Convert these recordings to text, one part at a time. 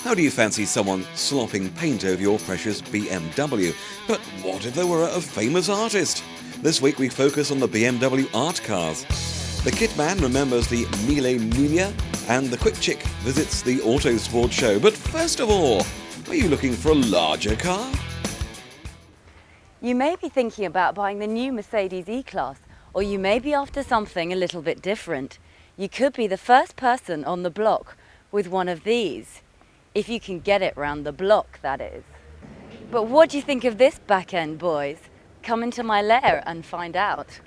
How do you fancy someone slopping paint over your precious BMW? But what if they were a famous artist? This week we focus on the BMW art cars. The Kit Man remembers the Mille Miglia, and the Quick Chick visits the Autosport show. But first of all, are you looking for a larger car? You may be thinking about buying the new Mercedes E-Class, or you may be after something a little bit different. You could be the first person on the block with one of these, if you can get it round the block, that is. But what do you think of this back end, boys? Come into my lair and find out.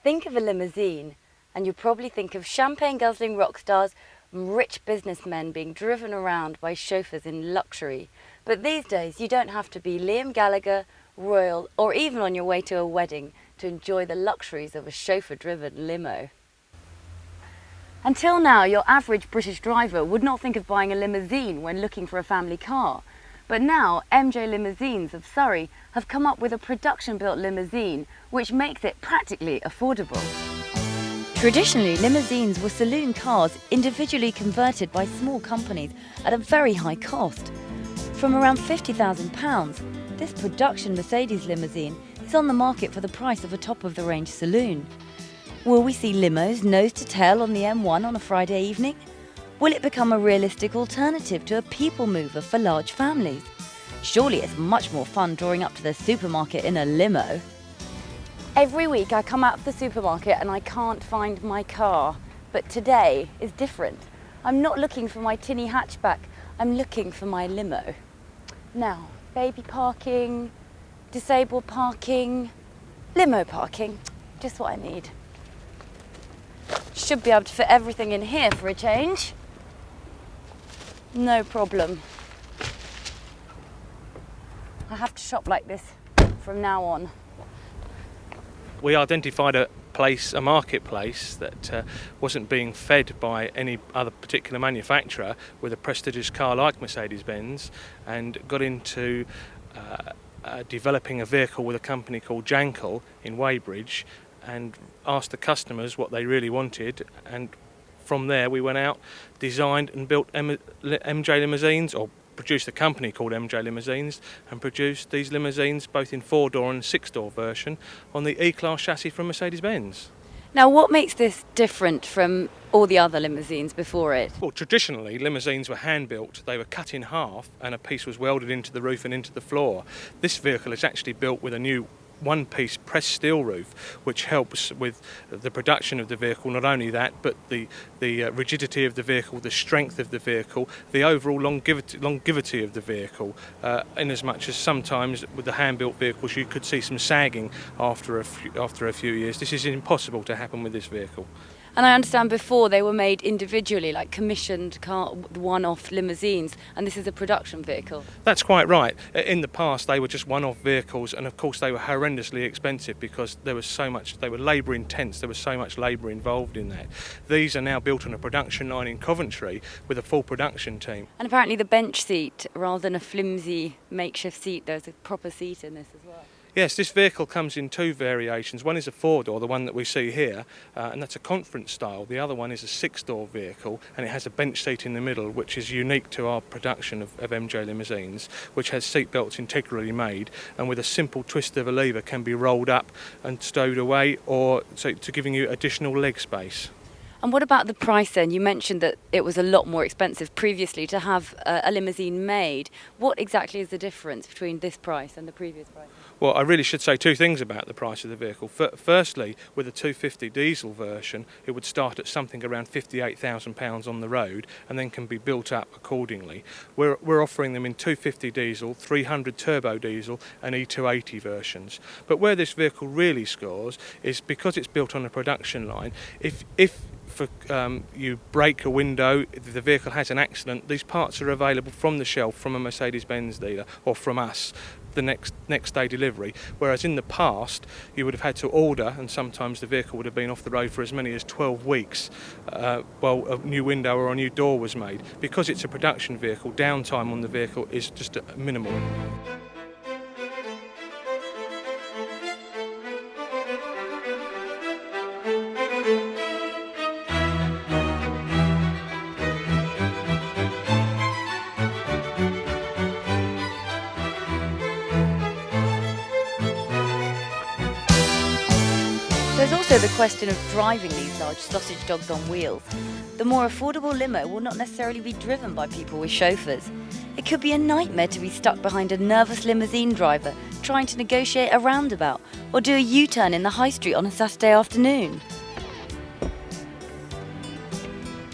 Think of a limousine, and you probably think of champagne-guzzling rock stars and rich businessmen being driven around by chauffeurs in luxury. But these days, you don't have to be Liam Gallagher, royal, or even on your way to a wedding to enjoy the luxuries of a chauffeur-driven limo. Until now, your average British driver would not think of buying a limousine when looking for a family car. But now, MJ Limousines of Surrey have come up with a production-built limousine which makes it practically affordable. Traditionally, limousines were saloon cars individually converted by small companies at a very high cost. From around £50,000, this production Mercedes limousine is on the market for the price of a top-of-the-range saloon. Will we see limos nose to tail on the M1 on a Friday evening? Will it become a realistic alternative to a people mover for large families? Surely it's much more fun drawing up to the supermarket in a limo. Every week I come out of the supermarket and I can't find my car, but today is different. I'm not looking for my tinny hatchback, I'm looking for my limo. Now, baby parking, disabled parking, limo parking, just what I need. Should be able to fit everything in here for a change. No problem. I have to shop like this from now on. We identified a marketplace that wasn't being fed by any other particular manufacturer with a prestigious car like Mercedes-Benz, and got into developing a vehicle with a company called Jankel in Weybridge, and asked the customers what they really wanted, and from there we went out, designed and built MJ Limousines, or produced a company called MJ Limousines, and produced these limousines both in 4-door and 6-door version on the E-Class chassis from Mercedes-Benz. Now, what makes this different from all the other limousines before it? Well, traditionally, limousines were hand-built. They were cut in half and a piece was welded into the roof and into the floor. This vehicle is actually built with a new one-piece pressed steel roof, which helps with the production of the vehicle. Not only that, but the rigidity of the vehicle, the strength of the vehicle, the overall longevity of the vehicle, in as much as sometimes with the hand-built vehicles you could see some sagging after a few years. This is impossible to happen with this vehicle. And I understand before they were made individually, like commissioned one-off limousines, and this is a production vehicle. That's quite right. In the past they were just one-off vehicles, and of course they were horrendously expensive because they were labour intense, there was so much labour involved in that. These are now built on a production line in Coventry with a full production team. And apparently the bench seat, rather than a flimsy makeshift seat, there's a proper seat in this as well. Yes, this vehicle comes in 2 variations. One is a 4-door, the one that we see here, and that's a conference style. The other one is a 6-door vehicle, and it has a bench seat in the middle, which is unique to our production of MJ Limousines, which has seat belts integrally made, and with a simple twist of a lever can be rolled up and stowed away, or so to giving you additional leg space. And what about the price then? You mentioned that it was a lot more expensive previously to have a limousine made. What exactly is the difference between this price and the previous price? Well, I really should say 2 things about the price of the vehicle. Firstly, with a 250 diesel version, it would start at something around £58,000 on the road and then can be built up accordingly. We're offering them in 250 diesel, 300 turbo diesel and E280 versions. But where this vehicle really scores is because it's built on a production line. If you break a window, if the vehicle has an accident, these parts are available from the shelf from a Mercedes-Benz dealer or from us the next day delivery, whereas in the past you would have had to order, and sometimes the vehicle would have been off the road for as many as 12 weeks while a new window or a new door was made. Because it's a production vehicle, downtime on the vehicle is just minimal. There's also the question of driving these large sausage dogs on wheels. The more affordable limo will not necessarily be driven by people with chauffeurs. It could be a nightmare to be stuck behind a nervous limousine driver trying to negotiate a roundabout or do a U-turn in the high street on a Saturday afternoon.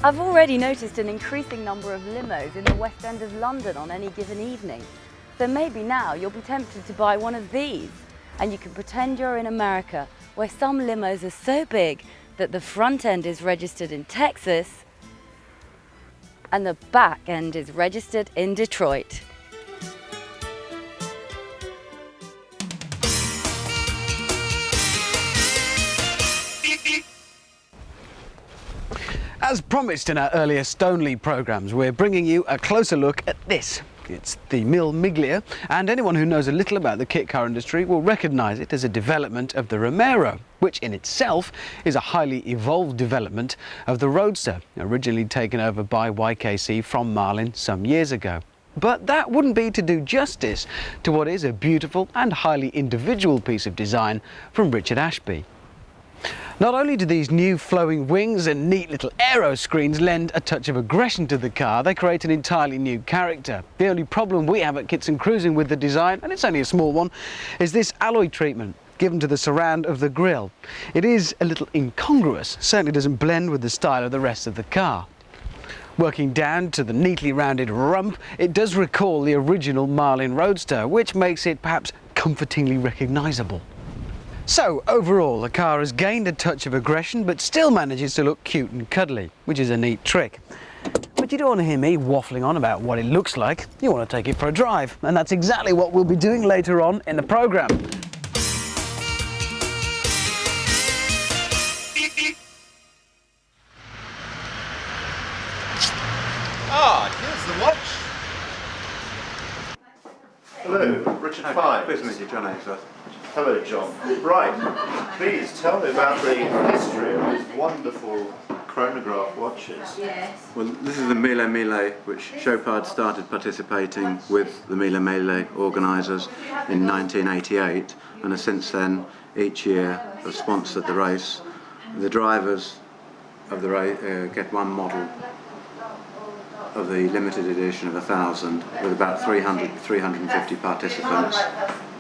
I've already noticed an increasing number of limos in the West End of London on any given evening. So maybe now you'll be tempted to buy one of these and you can pretend you're in America, where some limos are so big that the front end is registered in Texas and the back end is registered in Detroit. As promised in our earlier Stoneleigh programmes, we're bringing you a closer look at this. It's the Mille Miglia, and anyone who knows a little about the kit car industry will recognise it as a development of the Romero, which in itself is a highly evolved development of the Roadster, originally taken over by YKC from Marlin some years ago. But that wouldn't be to do justice to what is a beautiful and highly individual piece of design from Richard Ashby. Not only do these new flowing wings and neat little aero screens lend a touch of aggression to the car, they create an entirely new character. The only problem we have at Kits and Cruising with the design, and it's only a small one, is this alloy treatment given to the surround of the grille. It is a little incongruous, certainly doesn't blend with the style of the rest of the car. Working down to the neatly rounded rump, it does recall the original Marlin Roadster, which makes it perhaps comfortingly recognisable. So, overall, the car has gained a touch of aggression, but still manages to look cute and cuddly, which is a neat trick. But you don't want to hear me waffling on about what it looks like. You want to take it for a drive, and that's exactly what we'll be doing later on in the programme. Ah, here's the watch. Hello, Richard Fiennes. Pleased to meet you, John Ainsworth. Hello, John. Right, please tell me about the history of these wonderful chronograph watches. Well, this is the Mille Miglia, which Chopard started participating with the Mille Miglia organisers in 1988, and has since then, each year, have sponsored the race. The drivers of the race get one model of the limited edition of 1,000 with about 350 participants.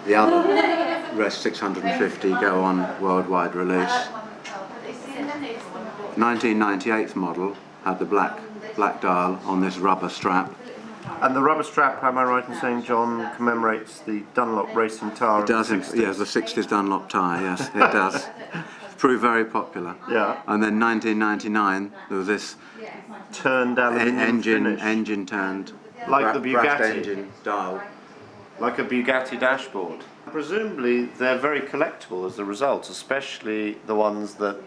The other rest 650 go on worldwide release. 1998 model had the black dial on this rubber strap. And the rubber strap, am I right in saying, John, commemorates the Dunlop racing tyre? It does, yes, the 60s Dunlop tyre, yes, it does. Proved very popular. Yeah. And then 1999 there was this turned aluminium engine turned, like the brushed Bugatti engine dial. Like a Bugatti dashboard. Presumably they're very collectible as a result, especially the ones that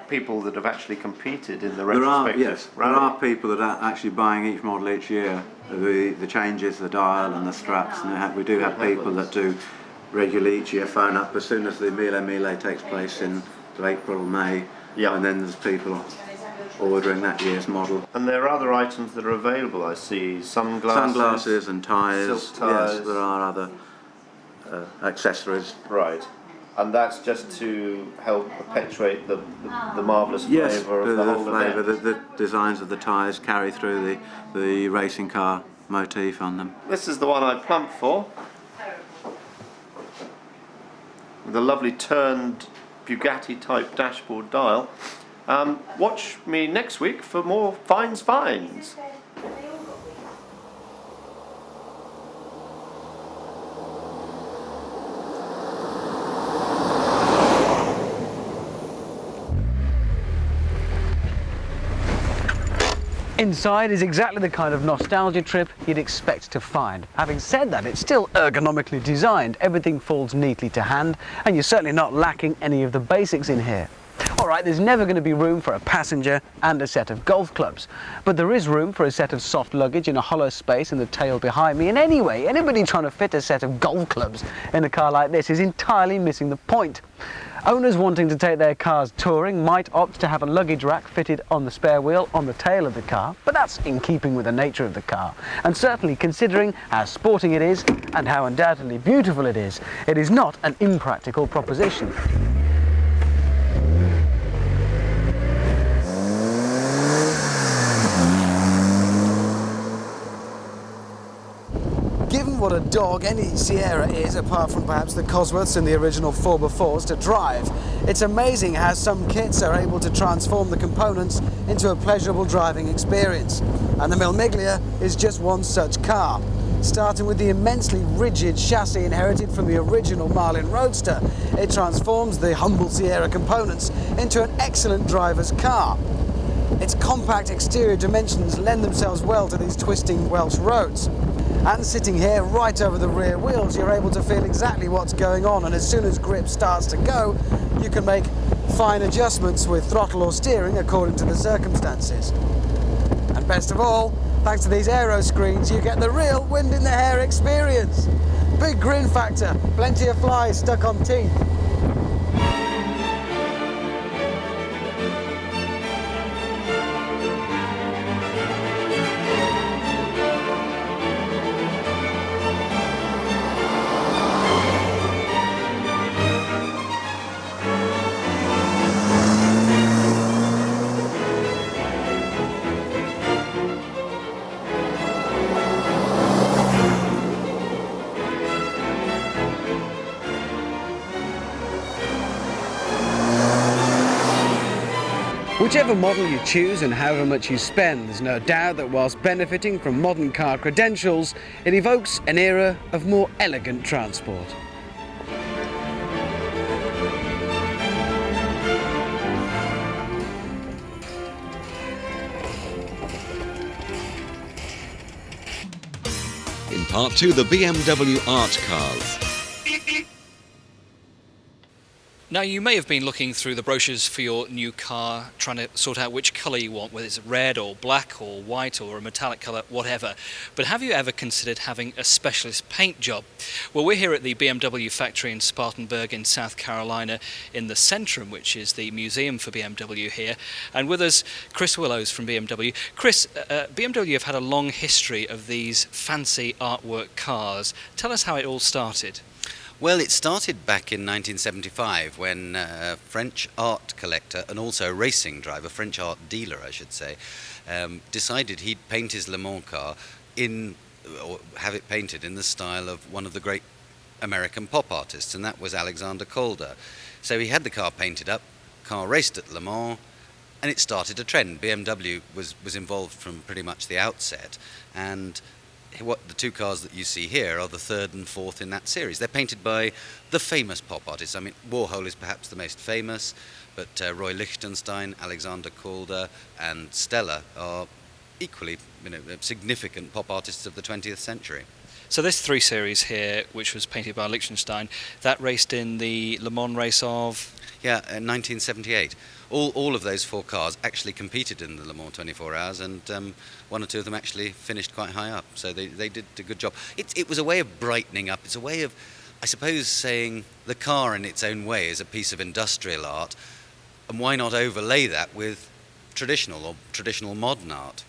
people that have actually competed in the retrospective. There are people that are actually buying each model each year. The changes, the dial and the straps, and we do have people that do regularly each year phone up as soon as the Mille Miglia takes place in April or May, and then there's people ordering that year's model. And there are other items that are available, I see, sunglasses and tyres, silk tyres. Yes, there are other accessories. Right, and that's just to help perpetuate the marvellous flavour of the whole flavour. event. The designs of the tyres carry through the racing car motif on them. This is the one I plumped for. With a lovely turned Bugatti type dashboard dial. Watch me next week for more Fiennes Finds. Inside is exactly the kind of nostalgia trip you'd expect to find. Having said that, it's still ergonomically designed. Everything falls neatly to hand, and you're certainly not lacking any of the basics in here. Alright, there's never going to be room for a passenger and a set of golf clubs, but there is room for a set of soft luggage in a hollow space in the tail behind me, and anyway, anybody trying to fit a set of golf clubs in a car like this is entirely missing the point. Owners wanting to take their cars touring might opt to have a luggage rack fitted on the spare wheel on the tail of the car, but that's in keeping with the nature of the car, and certainly considering how sporting it is and how undoubtedly beautiful it is not an impractical proposition. what a dog any Sierra is, apart from perhaps the Cosworths and the original 4x4s to drive. It's amazing how some kits are able to transform the components into a pleasurable driving experience. And the Mille Miglia is just one such car. Starting with the immensely rigid chassis inherited from the original Marlin Roadster, it transforms the humble Sierra components into an excellent driver's car. Its compact exterior dimensions lend themselves well to these twisting Welsh roads. And sitting here right over the rear wheels, you're able to feel exactly what's going on, and as soon as grip starts to go, you can make fine adjustments with throttle or steering according to the circumstances. And best of all, thanks to these aero screens, you get the real wind in the hair experience. Big grin factor, plenty of flies stuck on teeth. Whichever model you choose and however much you spend, there's no doubt that whilst benefiting from modern car credentials, it evokes an era of more elegant transport. In part 2, the BMW art cars. Now, you may have been looking through the brochures for your new car, trying to sort out which colour you want, whether it's red or black or white or a metallic colour, whatever. But have you ever considered having a specialist paint job? Well, we're here at the BMW factory in Spartanburg in South Carolina in the Centrum, which is the museum for BMW here. And with us, Chris Willows from BMW. Chris, BMW have had a long history of these fancy artwork cars. Tell us how it all started. Well, it started back in 1975 when a French art collector and also racing driver, French art dealer I should say, decided he'd paint his Le Mans car or have it painted in the style of one of the great American pop artists, and that was Alexander Calder. So he had the car painted up, car raced at Le Mans, and it started a trend. BMW was involved from pretty much the outset, and what the two cars that you see here are the third and fourth in that series. They're painted by the famous pop artists. I mean, Warhol is perhaps the most famous, but Roy Lichtenstein, Alexander Calder, and Stella are equally, significant pop artists of the 20th century. So this 3 Series here, which was painted by Lichtenstein, that raced in the Le Mans race of? Yeah, in 1978. All of those 4 cars actually competed in the Le Mans 24 Hours, and 1 or 2 of them actually finished quite high up. So they did a good job. It was a way of brightening up. It's a way of, I suppose, saying the car in its own way is a piece of industrial art, and why not overlay that with traditional modern art?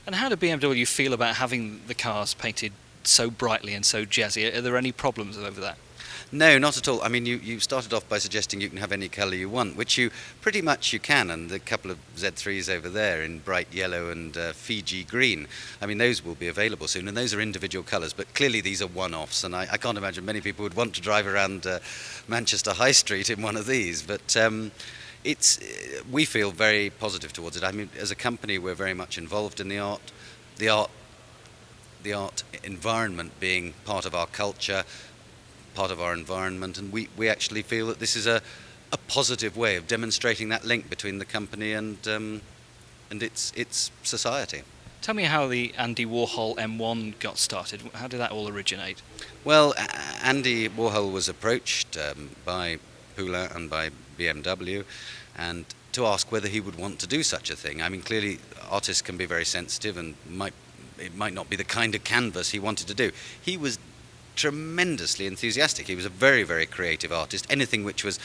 And how do BMW feel about having the cars painted so brightly and so jazzy? Are there any problems over that? No, not at all. I mean, you started off by suggesting you can have any colour you want, which you pretty much you can, and the couple of Z3s over there in bright yellow and Fiji green, I mean, those will be available soon, and those are individual colours, but clearly these are one-offs, and I can't imagine many people would want to drive around Manchester High Street in one of these, but we feel very positive towards it. I mean, as a company, we're very much involved in the art environment being part of our culture, part of our environment, and we actually feel that this is a positive way of demonstrating that link between the company and its society. Tell me how the Andy Warhol M1 got started. How did that all originate? Well, Andy Warhol was approached by Poulain and by BMW, and to ask whether he would want to do such a thing. I mean, clearly artists can be very sensitive, and it might not be the kind of canvas he wanted to do. He was tremendously enthusiastic. He was a very, very creative artist. Anything which was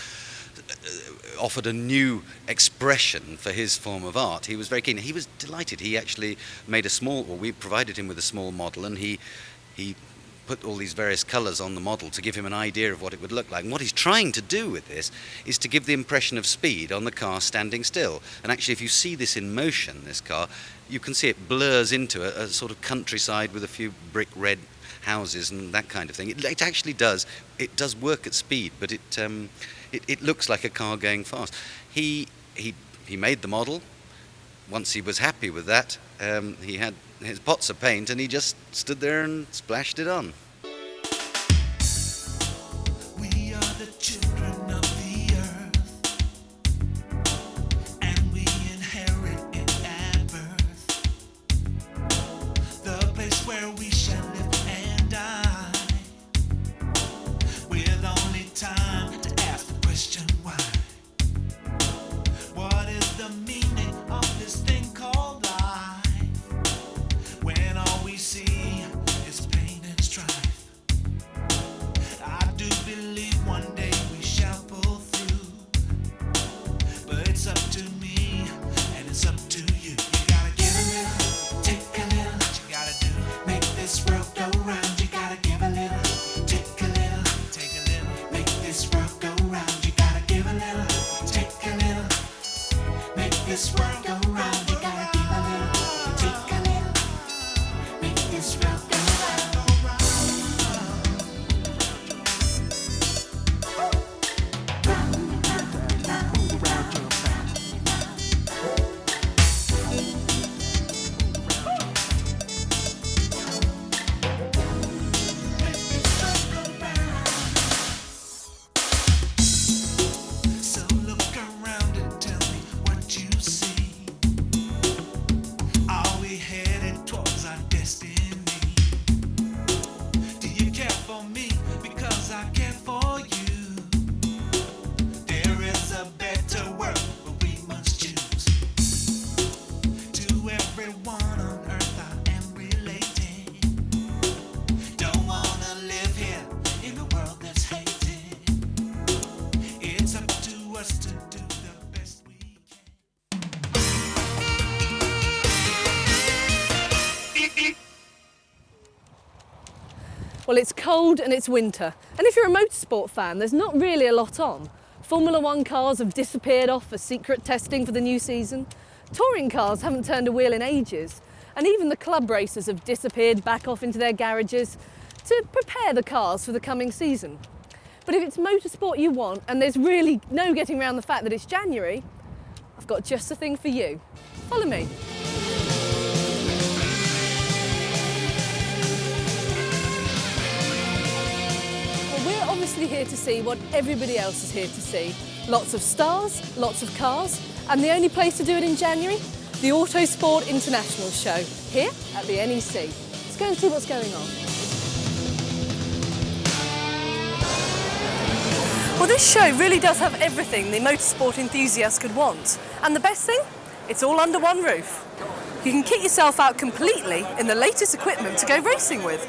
offered a new expression for his form of art, he was very keen. He was delighted. He actually made we provided him with a small model, and he put all these various colours on the model to give him an idea of what it would look like. And what he's trying to do with this is to give the impression of speed on the car standing still. And actually, if you see this in motion, this car, you can see it blurs into a sort of countryside with a few brick red houses and that kind of thing. It actually does. It does work at speed, but it looks like a car going fast. He made the model. Once he was happy with that, he had his pots of paint and he just stood there and splashed it on. We are the children of the earth, and we inherit it at birth. The place where we shall live and die, with only time to ask the question why. What is the meaning of this thing called life, when all we see is pain and strife? I do believe one day we shall pull through, but it's up to me and it's up to you. You gotta give a little, take a little, what you gotta do, make this world go round. You gotta give a little, take a little, take a little, make this world go round. You gotta give a little, take a little, make this world go round. You gotta give a little, take a little, make this world go round. So look around and tell me what you see. Are we headed towards our destiny? Do you care for me because I care for you? There is a better world, but we must choose. To everyone on earth I am related. Don't wanna live here in a world that's hated. It's up to us to do the best we can. Well, it's cold and it's winter, and if you're a motorsport fan, there's not really a lot on. Formula One cars have disappeared off for secret testing for the new season. Touring cars haven't turned a wheel in ages, and even the club racers have disappeared back off into their garages to prepare the cars for the coming season. But if it's motorsport you want, and there's really no getting around the fact that it's January, I've got just the thing for you. Follow me. Well, we're obviously here to see what everybody else is here to see. Lots of stars, lots of cars, and the only place to do it in January, the Autosport International Show, here at the NEC. Let's go and see what's going on. Well, this show really does have everything the motorsport enthusiast could want. And the best thing? It's all under one roof. You can kit yourself out completely in the latest equipment to go racing with.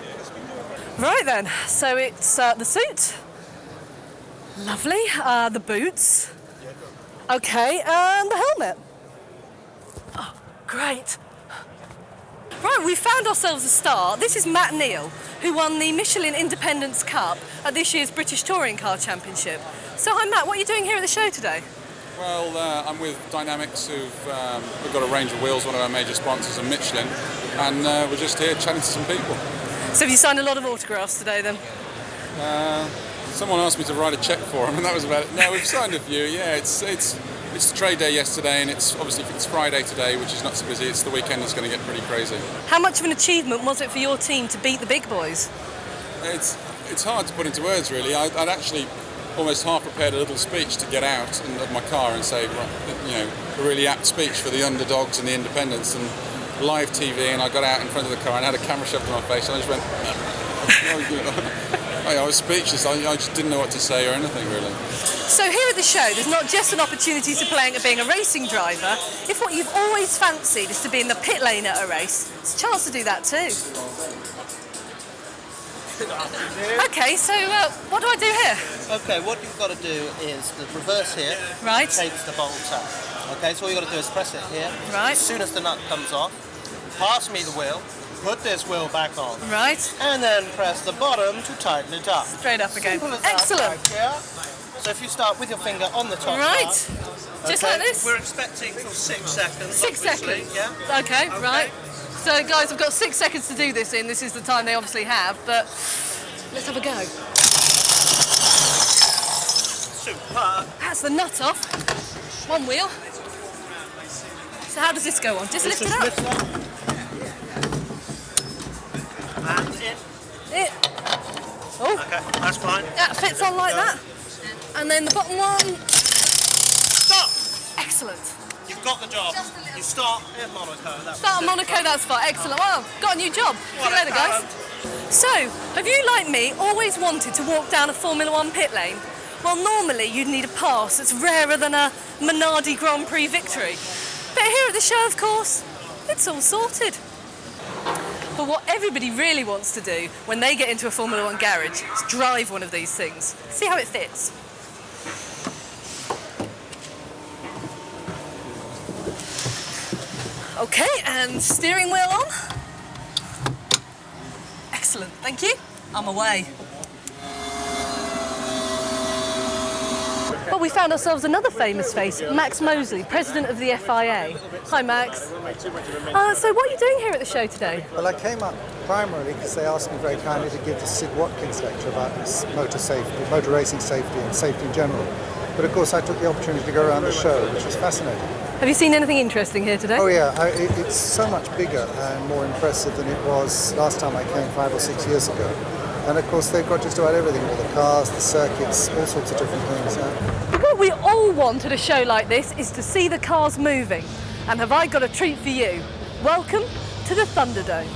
Right then, so it's the suit. Lovely. The boots. Okay, and the helmet. Oh, great. Right, we found ourselves a star. This is Matt Neal, who won the Michelin Independence Cup at this year's British Touring Car Championship. So hi Matt, what are you doing here at the show today? Well, I'm with Dynamics, we've got a range of wheels, one of our major sponsors, and Michelin, and we're just here chatting to some people. So have you signed a lot of autographs today then? Someone asked me to write a cheque for them, and that was about it. No, we've signed a few, yeah. It's the trade day yesterday, and it's obviously it's Friday today, which is not so busy. It's the weekend that's going to get pretty crazy. How much of an achievement was it for your team to beat the big boys? It's hard to put into words, really. I'd actually almost half prepared a little speech to get out of my car and say, a really apt speech for the underdogs and the independents and live TV, and I got out in front of the car and had a camera shoved in my face, and I just went, I was speechless. I just didn't know what to say or anything, really. So here at the show, there's not just an opportunity to being a racing driver. If what you've always fancied is to be in the pit lane at a race, it's a chance to do that too. Okay, so what do I do here? Okay, what you've got to do is the reverse here. Right. Takes the bolt out. Okay, so all you've got to do is press it here. Right. As soon as the nut comes off, pass me the wheel, put this wheel back on. Right. And then press the bottom to tighten it up. Straight up again. Simple as Excellent. that, right, yeah? So if you start with your finger on the top Right. part, Just like this? We're expecting for 6 seconds. 6 obviously, seconds? Yeah. Okay, right. So guys, I've got 6 seconds to do this in. This is the time they obviously have, but let's have a go. Super. That's the nut off. One wheel. So how does this go on? Just lift it up. And in. It. Oh. Okay, that's fine. That fits on like that. And then the bottom one. Stop! Excellent. You've got the job. You start in Monaco. Start in Monaco, that's fine. Excellent. Well, got a new job. See you later, guys. So, have you, like me, always wanted to walk down a Formula 1 pit lane? Well, normally you'd need a pass that's rarer than a Minardi Grand Prix victory. But here at the show, of course, it's all sorted. But what everybody really wants to do when they get into a Formula 1 garage is drive one of these things. See how it fits. Okay, and steering wheel on. Excellent, thank you. I'm away. Well, we found ourselves another famous face, Max Mosley, president of the FIA. Hi, Max. So what are you doing here at the show today? Well, I came up primarily because they asked me very kindly to give the Sid Watkins lecture about motor safety, motor racing safety and safety in general. But of course I took the opportunity to go around the show, which was fascinating. Have you seen anything interesting here today? Oh yeah, it's so much bigger and more impressive than it was last time I came 5 or 6 years ago. And of course they've got just about everything, all the cars, the circuits, all sorts of different things. But what we all want at a show like this is to see the cars moving. And have I got a treat for you? Welcome to the Thunderdome.